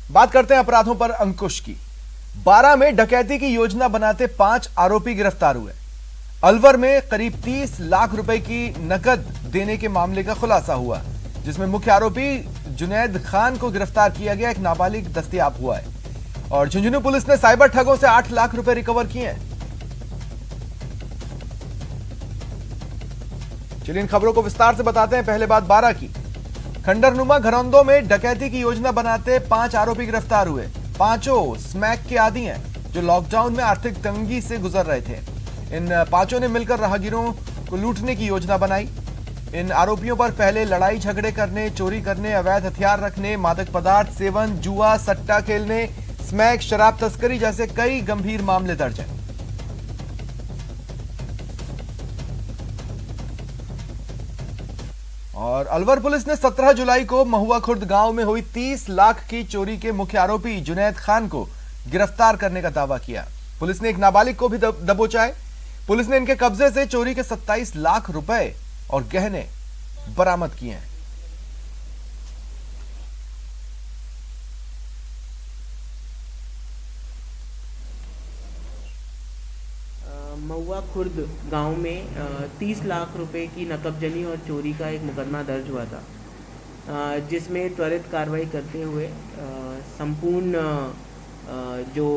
बात करते हैं अपराधों पर अंकुश की। बारां में डकैती की योजना बनाते 5 आरोपी गिरफ्तार हुए। अलवर में करीब 30 लाख रुपए की नकद देने के मामले का खुलासा हुआ, जिसमें मुख्य आरोपी जुनैद खान को गिरफ्तार किया गया। एक नाबालिग दस्तयाब हुआ है और झुंझुनू पुलिस ने साइबर ठगों से 8 लाख रुपए रिकवर किए हैं। चलिए इन खबरों को विस्तार से बताते हैं। पहले बात बारां की। खंडरनुमा घरौंदों में डकैती की योजना बनाते 5 आरोपी गिरफ्तार हुए। पांचों स्मैक के आदी हैं जो लॉकडाउन में आर्थिक तंगी से गुजर रहे थे। इन पांचों ने मिलकर राहगीरों को लूटने की योजना बनाई। इन आरोपियों पर पहले लड़ाई झगड़े करने, चोरी करने, अवैध हथियार रखने, मादक पदार्थ सेवन, जुआ, सट्टा खेलने, स्मैक, शराब तस्करी जैसे कई गंभीर मामले दर्ज हैं। और अलवर पुलिस ने 17 जुलाई को महुआ खुर्द गांव में हुई 30 लाख की चोरी के मुख्य आरोपी जुनैद खान को गिरफ्तार करने का दावा किया। पुलिस ने एक नाबालिग को भी दबोचा है। पुलिस ने इनके कब्जे से चोरी के 27 लाख रुपए और गहने बरामद किए हैं। महुआ खुर्द गांव में 30 लाख रुपए की नकबजनी और चोरी का एक मुकदमा दर्ज हुआ था, जिसमें त्वरित कार्रवाई करते हुए संपूर्ण जो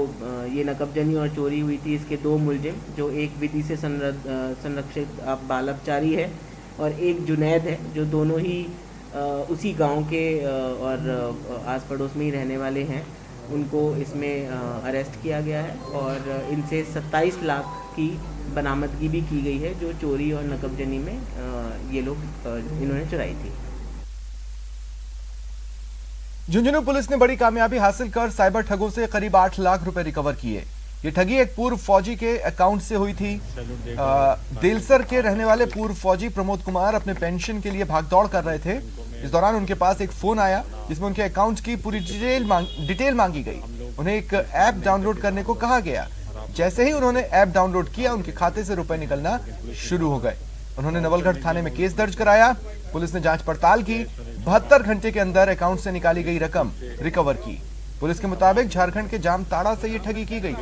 ये नकबजनी और चोरी हुई थी, इसके 2 मुलजिम, जो एक विधि से संरक्षित बाल अपचारी है और एक जुनैद है, जो दोनों ही उसी गांव के और आस पड़ोस में ही रहने वाले हैं, उनको इसमें अरेस्ट किया गया है और इनसे 27 लाख की बरामदगी भी की गई है, जो चोरी और नकबजनी में ये लोग इन्होंने चुराई थी। झुंझुनू पुलिस ने बड़ी कामयाबी हासिल कर साइबर ठगों से करीब 8 लाख रुपए रिकवर किए। ये ठगी एक पूर्व फौजी के अकाउंट से हुई थी। देलसर के रहने वाले पूर्व फौजी प्रमोद कुमार अपने पेंशन के लिए भागदौड़ कर रहे थे। इस दौरान उनके पास एक फोन आया जिसमें उनके अकाउंट की पूरी डिटेल मांगी गई। उन्हें एक ऐप डाउनलोड करने को कहा गया। जैसे ही उन्होंने ऐप डाउनलोड किया, उनके खाते से रुपए निकलना शुरू हो गए। उन्होंने नवलगढ़ थाने में केस दर्ज कराया। पुलिस ने जांच पड़ताल की। 72 घंटे के अंदर अकाउंट से निकाली गई रकम रिकवर की। पुलिस के मुताबिक झारखंड के जामताड़ा से ये ठगी की गई।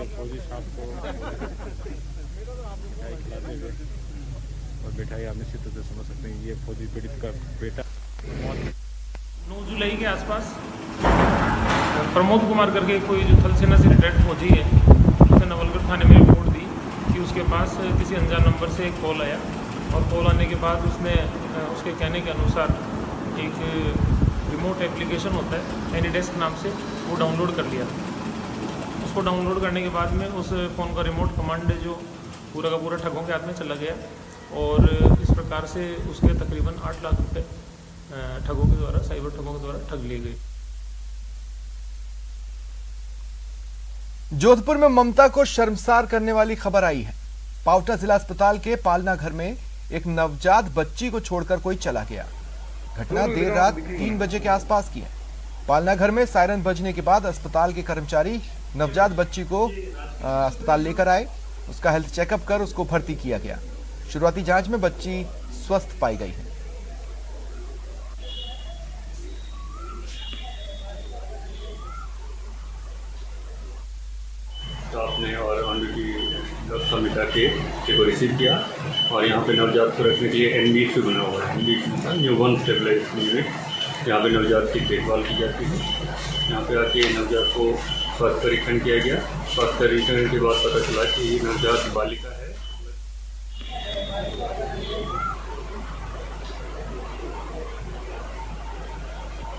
ये फौजी पीड़ित का बेटा 9 जुलाई के आसपास प्रमोद कुमार करके कोई जो थल सेना से रिटायर्ड फौजी है, उसने नवलगढ़ थाने में रिपोर्ट दी कि उसके पास किसी अनजान नंबर से एक कॉल आया और कॉल आने के बाद उसने उसके कहने के अनुसार एक रिमोट एप्लीकेशन होता है एनीडेस्क नाम से, वो डाउनलोड कर लिया। उसको डाउनलोड करने के बाद में उस फ़ोन का रिमोट कमांड जो पूरा का पूरा ठगों के हाथ में चला गया और इस प्रकार से उसके तकरीबन 8 लाख रुपए ठगों के द्वारा, साइबर ठगों के द्वारा ठग लिए गए। जोधपुर में ममता को शर्मसार करने वाली खबर आई है। पावटा जिला अस्पताल के पालना घर में एक नवजात बच्ची को छोड़कर कोई चला गया। घटना देर रात 3 बजे के आसपास की है। पालना घर में सायरन बजने के बाद अस्पताल के कर्मचारी नवजात बच्ची को अस्पताल लेकर आए। उसका हेल्थ चेकअप कर उसको भर्ती किया गया। शुरुआती जांच में बच्ची स्वस्थ पाई गई है। स्टाफ ने और ऑनड्यूटी संविदा के को रिसीव किया और यहाँ पे नवजात को रखने के लिए एनबीसी बना हुआ है। NBC new born stabilize unit, यहाँ पे नवजात की देखभाल की जाती है। यहाँ पे आके नवजात को स्वास्थ्य परीक्षण किया गया। स्वास्थ्य परीक्षण के बाद पता चला कि ये नवजात बालिका है।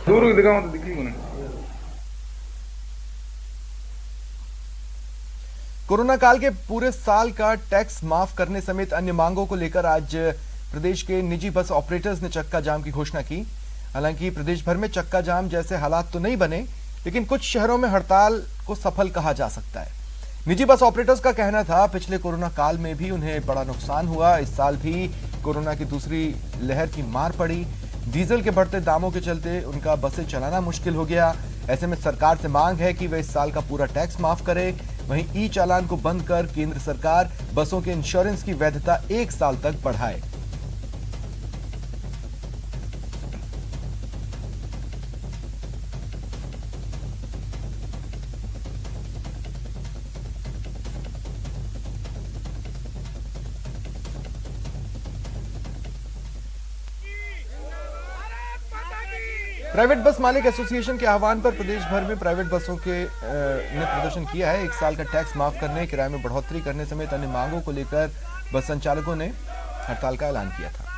दूर दिखाओ तो दिखी नहीं। कोरोना काल के पूरे साल का टैक्स माफ करने समेत अन्य मांगों को लेकर आज प्रदेश के निजी बस ऑपरेटर्स ने चक्का जाम की घोषणा की। हालांकि प्रदेश भर में चक्का जाम जैसे हालात तो नहीं बने, लेकिन कुछ शहरों में हड़ताल को सफल कहा जा सकता है। निजी बस ऑपरेटर्स का कहना था पिछले कोरोना काल में भी उन्हें बड़ा नुकसान हुआ। इस साल भी कोरोना की दूसरी लहर की मार पड़ी। डीजल के बढ़ते दामों के चलते उनका बसें चलाना मुश्किल हो गया। ऐसे में सरकार से मांग है कि वे इस साल का पूरा टैक्स माफ करे। वहीं ई चालान को बंद कर केंद्र सरकार बसों के इंश्योरेंस की वैधता 1 साल तक बढ़ाए। प्राइवेट बस मालिक एसोसिएशन के आह्वान पर प्रदेश भर में प्राइवेट बसों ने प्रदर्शन किया है। 1 साल का टैक्स माफ करने, किराए में बढ़ोतरी करने समेत अन्य मांगों को लेकर बस संचालकों ने हड़ताल का ऐलान किया था।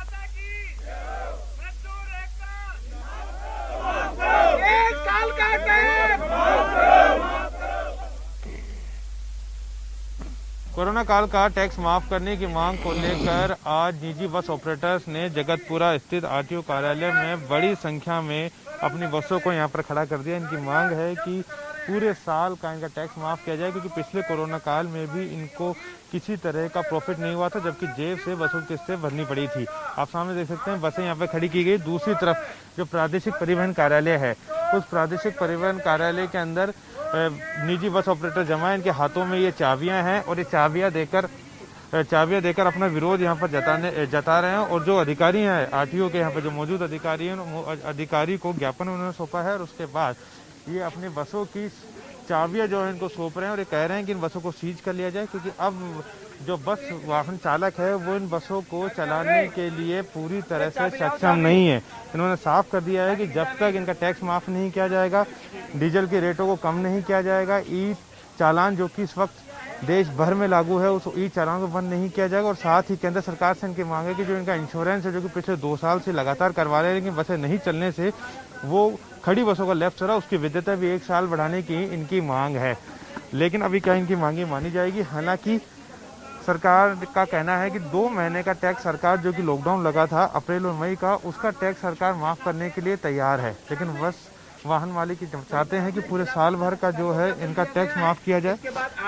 कोरोना काल का टैक्स माफ करने की मांग को लेकर आज निजी बस ऑपरेटर्स ने जगतपुरा स्थित आरटीओ कार्यालय में बड़ी संख्या में अपनी बसों को यहां पर खड़ा कर दिया। इनकी मांग है कि पूरे साल का इनका टैक्स माफ किया जाए, क्योंकि पिछले कोरोना काल में भी इनको किसी तरह का प्रॉफिट नहीं हुआ था, जबकि जेब से बसों की किस्तें भरनी पड़ी थी। आप सामने देख सकते हैं बसें यहाँ पे खड़ी की गई। दूसरी तरफ जो प्रादेशिक परिवहन कार्यालय है, उस प्रादेशिक परिवहन कार्यालय के अंदर निजी बस ऑपरेटर जमा है। इनके हाथों में ये चाबियां हैं और ये चाबियां देकर अपना विरोध यहाँ पर जता रहे हैं। और जो अधिकारी हैं आरटीओ के, यहाँ पर जो मौजूद अधिकारी हैं, अधिकारी को ज्ञापन उन्होंने सौंपा है और उसके बाद ये अपनी बसों की चाबियां जो है इनको सौंप रहे हैं और ये कह रहे हैं कि इन बसों को सीज कर लिया जाए, क्योंकि अब जो बस वाहन चालक है वो इन बसों को चलाने के लिए पूरी तरह से सक्षम नहीं है। इन्होंने साफ कर दिया है कि जब तक इनका टैक्स माफ नहीं किया जाएगा, डीजल के रेटों को कम नहीं किया जाएगा, ई चालान जो कि इस वक्त देश भर में लागू है उस ई चालान को बंद नहीं किया जाएगा। और साथ ही केंद्र सरकार से इनकी मांग है कि जो इनका इंश्योरेंस है, जो कि पिछले 2 साल से लगातार करवा रहे हैं, लेकिन बसें नहीं चलने से वो खड़ी बसों का लेफ्ट चला, उसकी वैधता भी 1 साल बढ़ाने की इनकी मांग है। लेकिन अभी क्या इनकी मांगे मानी जाएगी? हालांकि सरकार का कहना है कि 2 महीने का टैक्स सरकार, जो कि लॉकडाउन लगा था अप्रैल और मई का, उसका टैक्स सरकार माफ करने के लिए तैयार है। लेकिन बस वाहन मालिक चाहते हैं कि पूरे साल भर का जो है इनका टैक्स माफ किया जाए।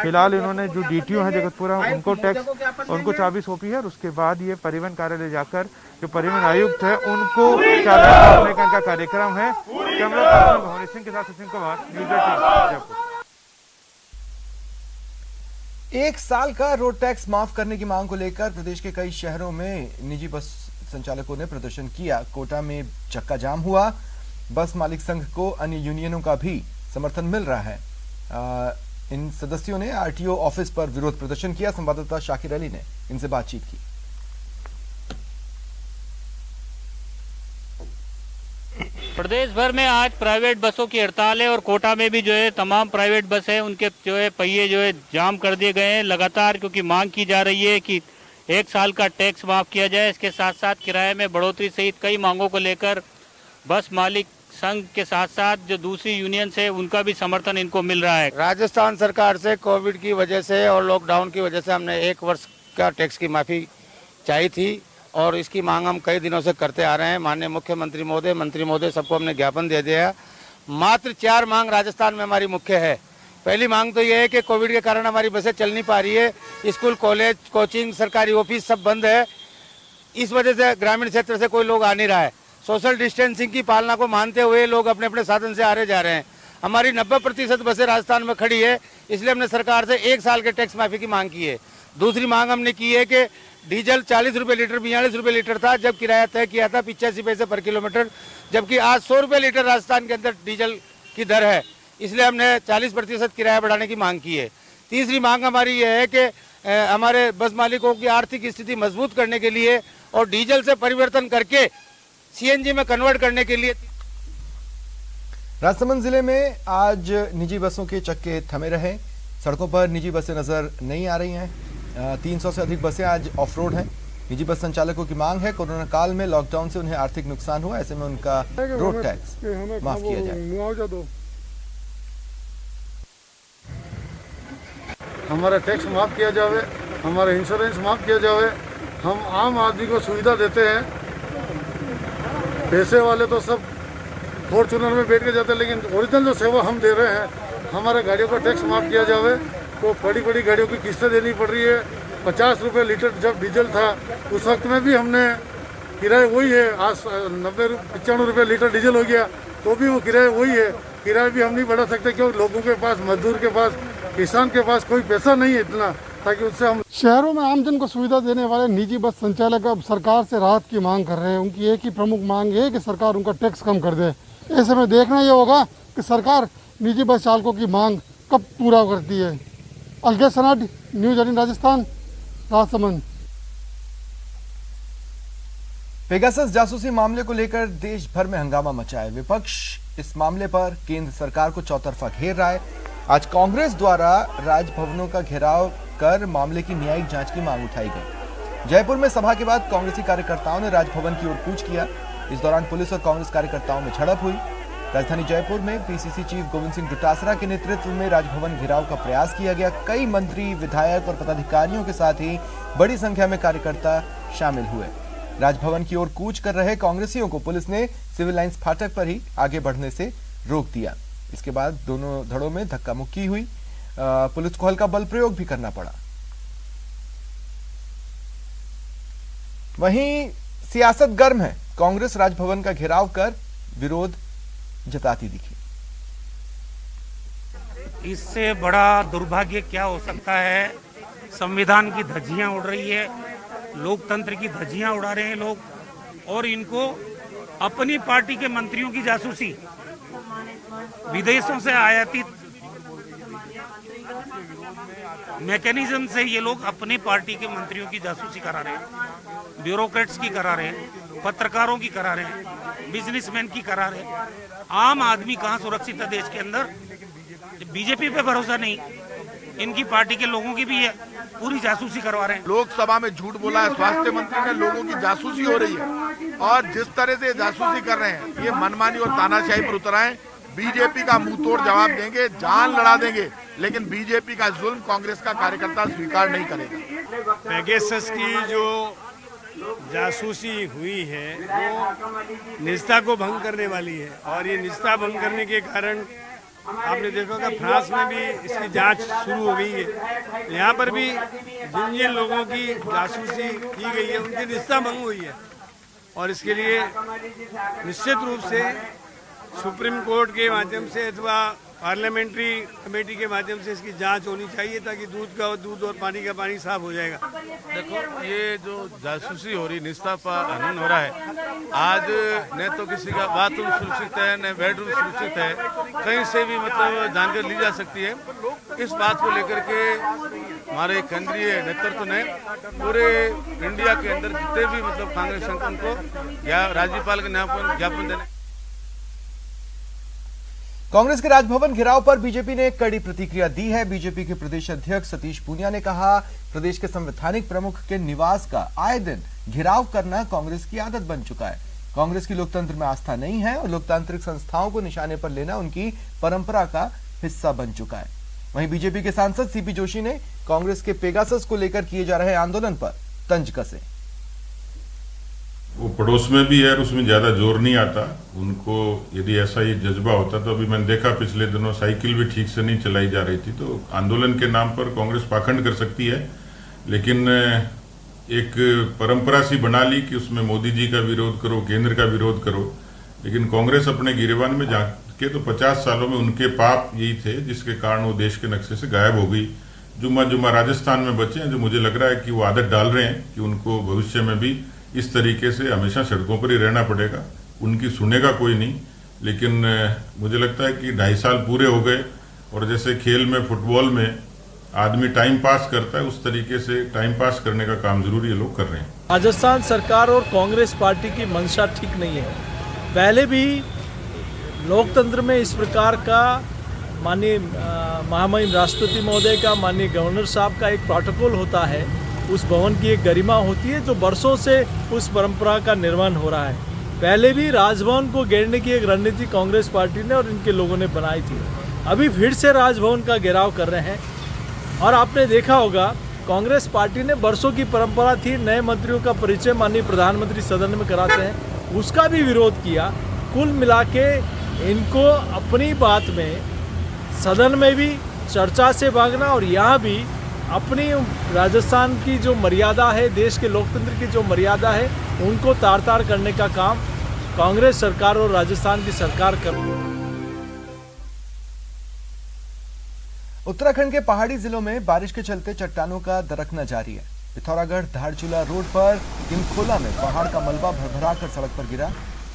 फिलहाल इन्होंने जो डीटीओ है जगतपुरा, उनको चाबी सौंपी है और उसके बाद ये परिवहन कार्यालय जाकर जो परिवहन आयुक्त है उनको चाबी सौंपने का इनका कार्यक्रम है। कैमरा पर्सन भवानी सिंह के साथ सचिन कुमार, न्यूज़ 18 जयपुर। 1 साल का रोड टैक्स माफ करने की मांग को लेकर प्रदेश के कई शहरों में निजी बस संचालकों ने प्रदर्शन किया। कोटा में चक्का जाम हुआ। बस मालिक संघ को अन्य यूनियनों का भी समर्थन मिल रहा है। इन सदस्यों ने आरटीओ ऑफिस पर विरोध प्रदर्शन किया। संवाददाता शाकिर अली ने इनसे बातचीत की। प्रदेश भर में आज प्राइवेट बसों की हड़ताल है और कोटा में भी जो है तमाम प्राइवेट बस है उनके जो है पहिए जो है जाम कर दिए गए हैं लगातार, क्योंकि मांग की जा रही है कि 1 साल का टैक्स माफ किया जाए। इसके साथ साथ किराए में बढ़ोतरी सहित कई मांगों को लेकर बस मालिक संघ के साथ साथ जो दूसरी यूनियन है उनका भी समर्थन इनको मिल रहा है। राजस्थान सरकार से कोविड की वजह से और लॉकडाउन की वजह से हमने 1 वर्ष का टैक्स की माफ़ी चाहिए थी और इसकी मांग हम कई दिनों से करते आ रहे हैं। माननीय मुख्यमंत्री महोदय, मंत्री महोदय सबको हमने ज्ञापन दे दिया। मात्र 4 मांग राजस्थान में हमारी मुख्य है। पहली मांग तो ये है कि कोविड के कारण हमारी बसें चल नहीं पा रही है, स्कूल कॉलेज कोचिंग सरकारी ऑफिस सब बंद है। इस वजह से ग्रामीण क्षेत्र से कोई लोग आ नहीं रहा है। सोशल डिस्टेंसिंग की पालना को मानते हुए लोग अपने अपने साधन से आ रहे जा रहे हैं। हमारी 90% बसें राजस्थान में खड़ी है, इसलिए हमने सरकार से 1 साल के टैक्स माफी की मांग की है। दूसरी मांग हमने की है कि डीजल 40 रुपये लीटर 42 रुपये लीटर था जब किराया तय किया था 85 पैसे पर किलोमीटर, जबकि आज 100 रुपये लीटर राजस्थान के अंदर डीजल की दर है, इसलिए हमने 40% किराया बढ़ाने की मांग की है। तीसरी मांग हमारी ये है कि हमारे बस मालिकों की आर्थिक स्थिति मजबूत करने के लिए और डीजल से परिवर्तन करके सीएनजी में कन्वर्ट करने के लिए। राजसमंद जिले में आज निजी बसों के चक्के थमे रहे। सड़कों पर निजी बसें नजर नहीं आ रही हैं। 300 से अधिक बसें आज ऑफ रोड हैं। निजी बस संचालकों की मांग है कोरोना काल में लॉकडाउन से उन्हें आर्थिक नुकसान हुआ, ऐसे में उनका रोड टैक्स माफ किया जाए। हमारा टैक्स माफ किया जावे, हमारा इंश्योरेंस माफ किया जावे। हम आम आदमी को सुविधा देते हैं। पैसे वाले तो सब फॉर्चूनर में बैठ के जाते हैं, लेकिन ओरिजिनल जो सेवा हम दे रहे हैं, हमारे गाड़ियों का टैक्स माफ किया जावे। तो बड़ी बड़ी गाड़ियों की किस्तें देनी पड़ रही है। 50 रुपये लीटर जब डीजल था उस वक्त में भी हमने किराया वही है। आज 95 रुपये लीटर डीजल हो गया तो भी वो किराया वही है। किराया भी हम नहीं बढ़ा सकते क्योंकि लोगों के पास, मजदूर के पास, किसान के पास कोई पैसा नहीं है इतना ताकि उससे हम। शहरों में आमजन को सुविधा देने वाले निजी बस संचालक अब सरकार से राहत की मांग कर रहे हैं। उनकी एक ही प्रमुख मांग है कि सरकार उनका टैक्स कम कर दे। ऐसे में देखना ये होगा कि सरकार निजी बस चालकों की मांग कब पूरा करती है। अलगेज सनाड, न्यूज़ 18 राजस्थान, राजसमंद। पेगासस जासूसी मामले को लेकर देश भर में हंगामा मचा है। विपक्ष इस मामले पर केंद्र सरकार को चौतरफा घेर रहा है। आज कांग्रेस द्वारा राजभवनों का घेराव कर मामले की न्यायिक जांच की मांग उठाई गई। जयपुर में सभा के बाद कांग्रेसी कार्यकर्ताओं ने राजभवन की ओर कूच किया। इस दौरान पुलिस और कांग्रेस कार्यकर्ताओं में झड़प हुई। राजधानी जयपुर में पीसीसी चीफ गोविंद सिंह डोटासरा के नेतृत्व में राजभवन घेराव का प्रयास किया गया। कई मंत्री, विधायक और पदाधिकारियों के साथ ही बड़ी संख्या में कार्यकर्ता शामिल हुए। राजभवन की ओर कूच कर रहे कांग्रेसियों को पुलिस ने सिविल लाइंस फाटक पर ही आगे बढ़ने से रोक दिया। इसके बाद दोनों धड़ों में धक्का मुक्की हुई। पुलिस को हल्का बल प्रयोग भी करना पड़ा। वहीं सियासत गर्म है। कांग्रेस राजभवन का घेराव कर विरोध जताती दिखी। इससे बड़ा दुर्भाग्य क्या हो सकता है। संविधान की धज्जियां उड़ रही है, लोकतंत्र की धज्जियां उड़ा रहे हैं लोग, और इनको अपनी पार्टी के मंत्रियों की जासूसी, विदेशों से आयातित मैकेनिज्म से ये लोग अपने पार्टी के मंत्रियों की जासूसी करा रहे हैं, ब्यूरोक्रेट्स की करा रहे हैं, पत्रकारों की करा रहे हैं, बिजनेसमैन की करा रहे हैं। आम आदमी कहाँ सुरक्षित है देश के अंदर। बीजेपी पे भरोसा नहीं, इनकी पार्टी के लोगों की भी है, पूरी जासूसी करवा रहे हैं। लोकसभा में झूठ बोला है स्वास्थ्य मंत्री ने, लोगों की जासूसी हो रही है, और जिस तरह से जासूसी कर रहे हैं ये मनमानी और तानाशाही पर उतर आए। बीजेपी का मुंह तोड़ जवाब देंगे, जान लड़ा देंगे, लेकिन बीजेपी का जुल्म कांग्रेस का कार्यकर्ता स्वीकार नहीं करेगा। पेगासस की जो जासूसी हुई है वो निजता को भंग करने वाली है, और ये निजता भंग करने के कारण आपने देखा होगा फ्रांस में भी इसकी जांच शुरू हो गई है। यहाँ पर भी जिन जिन लोगों की जासूसी की गई है उनकी निजता भंग हुई है, और इसके लिए निश्चित रूप से सुप्रीम कोर्ट के माध्यम से अथवा पार्लियामेंट्री कमेटी के माध्यम से इसकी जांच होनी चाहिए, ताकि दूध और पानी का पानी साफ हो जाएगा। देखो, ये जो जासूसी हो रही, निजता पर हनन हो रहा है, आज न तो किसी का बाथरूम सुरक्षित है, न बेडरूम सुरक्षित है, कहीं से भी मतलब जानकारी ली जा सकती है। इस बात को लेकर के हमारे केंद्रीय नेतृत्व ने पूरे इंडिया के अंदर जितने भी मतलब कांग्रेस संगठन को या राज्यपाल के ज्ञापन देने। कांग्रेस के राजभवन घेराव पर बीजेपी ने कड़ी प्रतिक्रिया दी है। बीजेपी के प्रदेश अध्यक्ष सतीश पूनिया ने कहा, प्रदेश के संवैधानिक प्रमुख के निवास का आए दिन घेराव करना कांग्रेस की आदत बन चुका है। कांग्रेस की लोकतंत्र में आस्था नहीं है और लोकतांत्रिक संस्थाओं को निशाने पर लेना उनकी परंपरा का हिस्सा बन चुका है। वहीं बीजेपी के सांसद सीपी जोशी ने कांग्रेस के पेगासस को लेकर किए जा रहे आंदोलन पर तंज कसे। वो पड़ोस में भी है और उसमें ज्यादा जोर नहीं आता उनको। यदि ऐसा ही जज्बा होता तो अभी मैंने देखा पिछले दिनों साइकिल भी ठीक से नहीं चलाई जा रही थी। तो आंदोलन के नाम पर कांग्रेस पाखंड कर सकती है, लेकिन एक परंपरा सी बना ली कि उसमें मोदी जी का विरोध करो, केंद्र का विरोध करो। लेकिन कांग्रेस अपने गिरेबान में जाके तो 50 सालों में उनके पाप यही थे जिसके कारण वो देश के नक्शे से गायब हो गई। जुम्मा राजस्थान में बचे हैं, जो मुझे लग रहा है कि वो आदत डाल रहे हैं कि उनको भविष्य में भी इस तरीके से हमेशा सड़कों पर ही रहना पड़ेगा। उनकी सुनेगा कोई नहीं, लेकिन मुझे लगता है कि 2.5 साल पूरे हो गए, और जैसे खेल में, फुटबॉल में आदमी टाइम पास करता है, उस तरीके से टाइम पास करने का काम जरूर ये लोग कर रहे हैं। राजस्थान सरकार और कांग्रेस पार्टी की मंशा ठीक नहीं है। पहले भी लोकतंत्र में इस प्रकार का माननीय महामहिम राष्ट्रपति महोदय का, माननीय गवर्नर साहब का एक प्रोटोकॉल होता है। उस भवन की एक गरिमा होती है जो बरसों से उस परंपरा का निर्वहन हो रहा है। पहले भी राजभवन को घेरने की एक रणनीति कांग्रेस पार्टी ने और इनके लोगों ने बनाई थी। अभी फिर से राजभवन का घेराव कर रहे हैं, और आपने देखा होगा कांग्रेस पार्टी ने बरसों की परंपरा थी, नए मंत्रियों का परिचय माननीय प्रधानमंत्री सदन में कराते हैं, उसका भी विरोध किया। कुल मिला के इनको अपनी बात में सदन में भी चर्चा से भागना और यहाँ भी अपनी राजस्थान की जो मर्यादा है, देश के लोकतंत्र की जो मर्यादा है, उनको तार-तार करने का काम कांग्रेस सरकार और राजस्थान की सरकार कर रही है। उत्तराखंड के पहाड़ी जिलों में बारिश के चलते चट्टानों का दरकना जारी है। पिथौरागढ़ धारचूला रोड पर किमखोला में पहाड़ का मलबा भरभरा कर सड़क पर गिरा।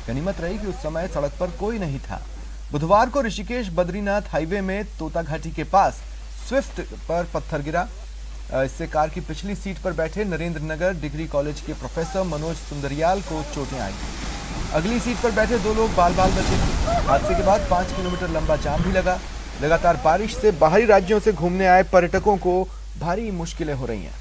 गनीमत रही कि उस समय सड़क पर कोई नहीं था। बुधवार को ऋषिकेश बद्रीनाथ हाईवे में तोता घाटी के पास स्विफ्ट पर पत्थर गिरा। इससे कार की पिछली सीट पर बैठे नरेंद्र नगर डिग्री कॉलेज के प्रोफेसर मनोज सुंदरियाल को चोटें आई। अगली सीट पर बैठे 2 लोग बाल बाल बचे। हादसे के बाद 5 किलोमीटर लंबा जाम भी लगा। लगातार बारिश से बाहरी राज्यों से घूमने आए पर्यटकों को भारी मुश्किलें हो रही हैं।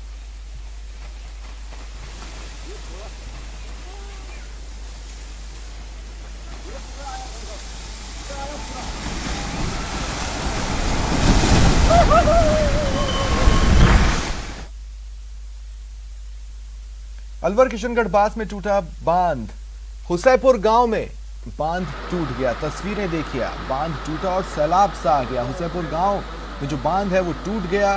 अलवर किशनगढ़ बास में टूटा बांध। हुसैपुर गांव में बांध टूट गया। तस्वीरें देखिए, बांध टूटा और सैलाब सा आ गया। हुसैपुर गांव में जो बांध है वो टूट गया।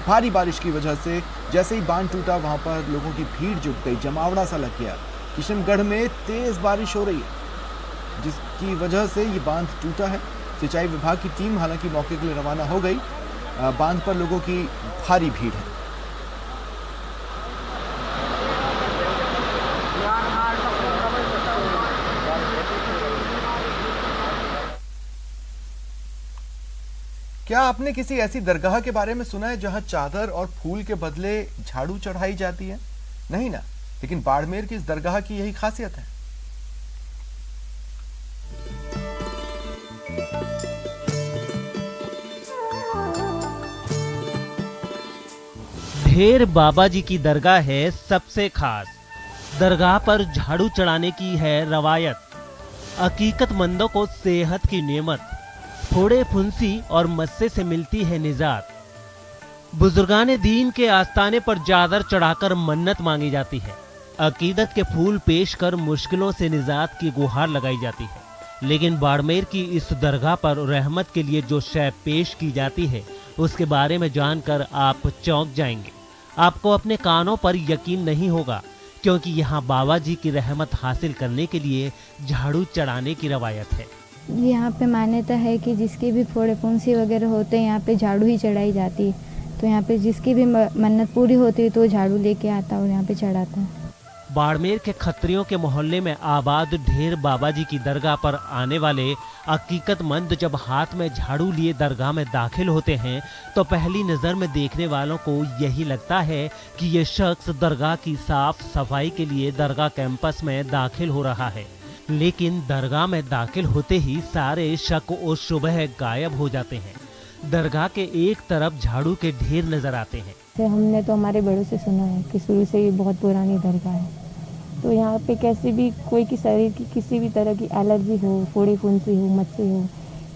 भारी बारिश की वजह से जैसे ही बांध टूटा वहां पर लोगों की भीड़ जुट गई, जमावड़ा सा लग गया। किशनगढ़ में तेज बारिश हो रही है जिसकी वजह से ये बांध टूटा है। सिंचाई विभाग की टीम हालांकि मौके के लिए रवाना हो गई। बांध पर लोगों की भारी भीड़ है। क्या आपने किसी ऐसी दरगाह के बारे में सुना है जहां चादर और फूल के बदले झाड़ू चढ़ाई जाती है? नहीं ना, लेकिन बाड़मेर की इस दरगाह की यही खासियत है। ढेर बाबा जी की दरगाह है सबसे खास। दरगाह पर झाड़ू चढ़ाने की है रवायत। अकीकतमंदों को सेहत की नेमत, थोड़े फुंसी और मस्से से मिलती है निजात। बुजुर्गाने दीन के आस्ताने पर चादर चढ़ाकर मन्नत मांगी जाती है। अकीदत के फूल पेश कर मुश्किलों से निजात की गुहार लगाई जाती है। लेकिन बाड़मेर की इस दरगाह पर रहमत के लिए जो शय पेश की जाती है उसके बारे में जानकर आप चौंक जाएंगे। आपको अपने कानों पर यकीन नहीं होगा, क्योंकि यहाँ बाबा जी की रहमत हासिल करने के लिए झाड़ू चढ़ाने की रवायत है। यहाँ पे मान्यता है कि जिसके भी फोड़े फुंसी वगैरह होते हैं यहाँ पे झाड़ू ही चढ़ाई जाती है। तो यहाँ पे जिसकी भी मन्नत पूरी होती है तो झाड़ू लेके आता है और यहाँ पे चढ़ाता है। बाड़मेर के खत्रियों के मोहल्ले में आबाद ढेर बाबा जी की दरगाह पर आने वाले हकीकतमंद जब हाथ में झाड़ू लिए दरगाह में दाखिल होते हैं तो पहली नज़र में देखने वालों को यही लगता है कि ये शख्स दरगाह की साफ सफाई के लिए दरगाह कैंपस में दाखिल हो रहा है। लेकिन दरगाह में दाखिल होते ही सारे शक और शुबह गायब हो जाते हैं। दरगाह के एक तरफ झाड़ू के ढेर नजर आते हैं। हमने तो हमारे बड़ों से सुना है कि शुरू से ये बहुत पुरानी दरगाह है। तो यहाँ पे कैसे भी कोई की शरीर की किसी भी तरह की एलर्जी हो, फोड़ी फुंसी हो, मच्छी हो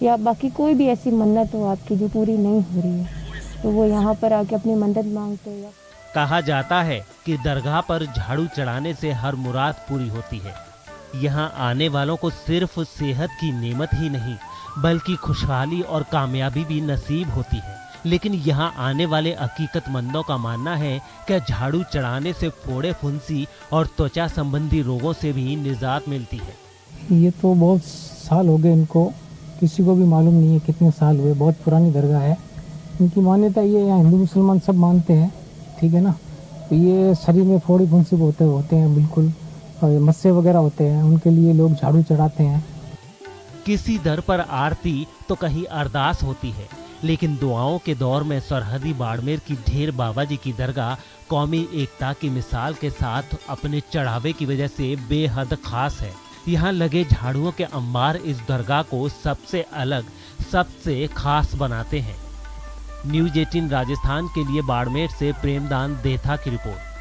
या बाकी कोई भी ऐसी मन्नत हो आपकी जो पूरी नहीं हो रही है तो वो यहाँ पर आके अपनी मन्नत मांगते हैं। कहा जाता है कि दरगाह पर झाड़ू चढ़ाने से हर मुराद पूरी होती है। यहाँ आने वालों को सिर्फ सेहत की नेमत ही नहीं बल्कि खुशहाली और कामयाबी भी नसीब होती है। लेकिन यहाँ आने वाले हकीकतमंदों का मानना है कि झाड़ू चढ़ाने से फोड़े फुंसी और त्वचा संबंधी रोगों से भी निजात मिलती है। ये तो बहुत साल हो गए इनको, किसी को भी मालूम नहीं है कितने साल हुए। बहुत पुरानी दरगाह है। इनकी मान्यता ये यहाँ हिंदू मुसलमान सब मानते हैं, ठीक है ना। तो ये शरीर में फोड़ी फुंसी होते हैं बिल्कुल, मस्से वगैरह होते हैं, उनके लिए लोग झाड़ू चढ़ाते हैं। किसी दर पर आरती तो कहीं अरदास होती है, लेकिन दुआओं के दौर में सरहदी बाड़मेर की ढेर बाबा जी की दरगाह कौमी एकता की मिसाल के साथ अपने चढ़ावे की वजह से बेहद खास है। यहाँ लगे झाड़ुओं के अंबार इस दरगाह को सबसे अलग, सबसे खास बनाते हैं। न्यूज़ 18 राजस्थान के लिए बाड़मेर से प्रेमदान देथा की रिपोर्ट।